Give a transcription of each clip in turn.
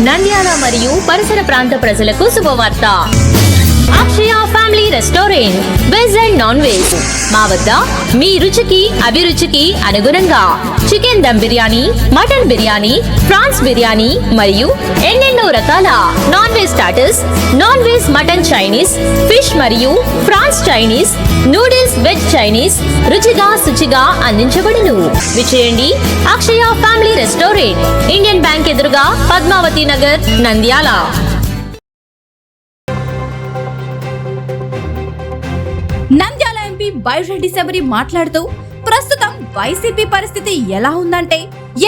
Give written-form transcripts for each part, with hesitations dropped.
నంద్యాల మరియు పరిసర ప్రాంత ప్రజలకు శుభవార్త. Akshaya family restaurant veg and non veg మా వద్ద మీ రుచికి అభిరుచికి అనుగుణంగా chicken dum biryani, mutton biryani, prawns biryani మరియు ఎన్నెన్నో రకాల non veg starters, non veg mutton Chinese, fish మరియు prawns Chinese, noodles veg Chinese రుచిగా శుచిగా అందించబడును. విచేయండి Akshaya family restaurant, Indian Bank ఎదురుగా, పద్మావతి నగర్, నంద్యాల. నంద్యాల ఎంపీ బైరెడ్డి శబరి మాట్లాడుతూ ప్రస్తుతం వైసీపీ పరిస్థితి ఎలా ఉందంటే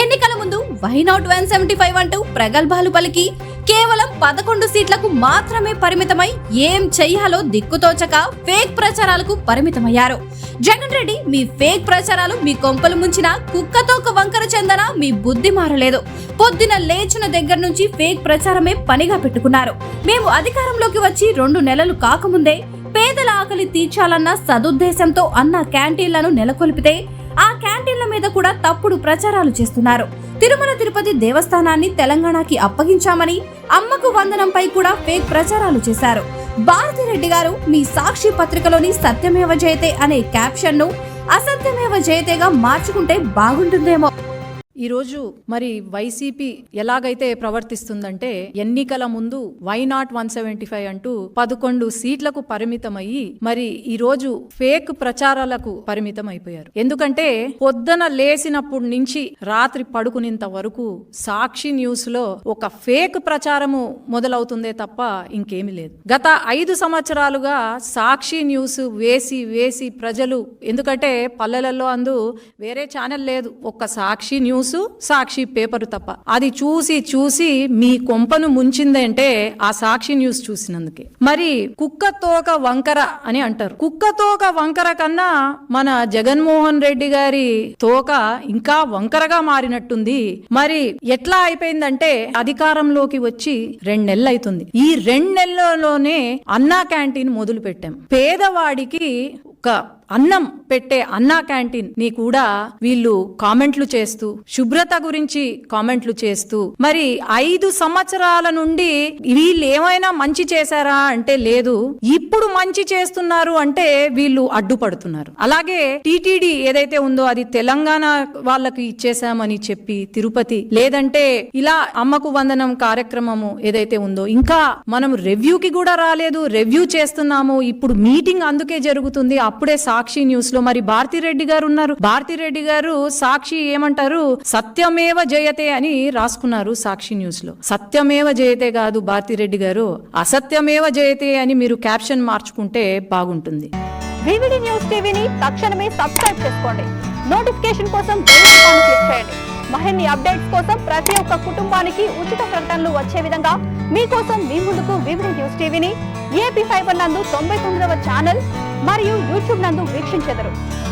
ఎన్నికల ముందు వై నాట్ 175 అంటూ ప్రగల్భాలు పలికి కేవలం 11 సీట్లకు మాత్రమే పరిమితమై ఏం చెయ్యాలో దిక్కుతోచక ఫేక్ ప్రచారాలకు పరిమితమయ్యారు. జగన్ రెడ్డి మీ ఫేక్ ప్రచారాలు మీ కొంపలు ముంచిన కుక్కతోక వంకర చందన మీ బుద్ధి మారలేదు. పొద్దున లేచిన దగ్గర నుంచి ఫేక్ ప్రచారమే పనిగా పెట్టుకున్నారు. మేము అధికారంలోకి వచ్చి 2 నెలలు కాకముందే పేదల ఆకలి తీర్చాలన్న సదుద్దేశంతో అన్న క్యాంటీన్లను నెలకొల్పితే ఆ క్యాంటీన్ల మీద కూడా తప్పుడు ప్రచారాలు చేస్తున్నారు. తిరుమల తిరుపతి దేవస్థానాన్ని తెలంగాణకి అప్పగించామని, అమ్మకు వందనంపై కూడా ఫేక్ ప్రచారాలు చేశారు. భారతిరెడ్డి గారు మీ సాక్షి పత్రికలోని సత్యమేవ జయతే అనే క్యాప్షన్ ను అసత్యమేవ జయతేగా మార్చుకుంటే బాగుంటుందేమో. ఈరోజు మరి వైసీపీ ఎలాగైతే ప్రవర్తిస్తుందంటే ఎన్నికల ముందు వై నాట్ 175 అంటూ 11 సీట్లకు పరిమితమయ్యి మరి ఈరోజు ఫేక్ ప్రచారాలకు పరిమితం అయిపోయారు. ఎందుకంటే పొద్దున లేసినప్పటి నుంచి రాత్రి పడుకునేంత వరకు సాక్షి న్యూస్ లో ఒక ఫేక్ ప్రచారము మొదలవుతుందే తప్ప ఇంకేమీ లేదు. గత 5 సంవత్సరాలుగా సాక్షి న్యూస్ వేసి ప్రజలు, ఎందుకంటే పల్లెలలో అందు వేరే ఛానల్ లేదు, ఒక్క సాక్షి న్యూస్, సాక్షి పేపర్ తప్ప, అది చూసి మీ కొంపను ముంచిందంటే ఆ సాక్షి న్యూస్ చూసినందుకే. మరి కుక్కతోక వంకర అని అంటారు. కుక్కతోక వంకర కన్నా మన జగన్మోహన్ రెడ్డి గారి తోక ఇంకా వంకరగా మారినట్టుంది. మరి ఎట్లా అయిపోయిందంటే అధికారంలోకి వచ్చి 2 నెలలు అవుతుంది. ఈ 2 నెలల్లోనే అన్నా క్యాంటీన్ మొదలు పెట్టాం. పేదవాడికి ఒక అన్నం పెట్టే అన్నా క్యాంటీన్ ని కూడా వీళ్ళు కామెంట్లు చేస్తూ, శుభ్రత గురించి కామెంట్లు చేస్తూ, మరి 5 సంవత్సరాల నుండి వీళ్ళు ఏమైనా మంచి చేశారా అంటే లేదు, ఇప్పుడు మంచి చేస్తున్నారు అంటే వీళ్ళు అడ్డుపడుతున్నారు. అలాగే టీటీడీ ఏదైతే ఉందో అది తెలంగాణ వాళ్ళకి ఇచ్చేసామని చెప్పి తిరుపతి, లేదంటే ఇలా అమ్మకు వందనం కార్యక్రమము ఏదైతే ఉందో ఇంకా మనం రివ్యూకి కూడా రాలేదు, రివ్యూ చేస్తున్నాము, ఇప్పుడు మీటింగ్ అందుకే జరుగుతుంది. అప్పుడే సాక్షి న్యూస్ లో మరి భారతిరెడ్డి గారు ఉన్నారు. భారతిరెడ్డి గారు సాక్షి ఏమంటారు, సత్యమేవ జయతే అని రాసుకున్నారు సాక్షి న్యూస్ లో. సత్యమేవ జయతే కాదు భారతిరెడ్డి గారు, అసత్యమేవ జయతే అని మీరు క్యాప్షన్ మార్చుకుంటే బాగుంటుంది. వివిడి న్యూస్ టీవీని తక్షణమే సబ్స్క్రైబ్ చేసుకోండి. నోటిఫికేషన్ కోసం బెల్ ఐకాన్ క్లిక్ చేయండి. మరిన్ని అప్డేట్స్ కోసం ప్రతి ఒక్క కుటుంబానికి ఉచిత ప్రకటనలు వచ్చే విధంగా మీకోసం మీ ముందుకు వివిడి న్యూస్ టీవీని ఏపీ ఫైబర్ నందు 99వ ఛానల్ మరియు యూట్యూబ్ నందు వీక్షించెదరు.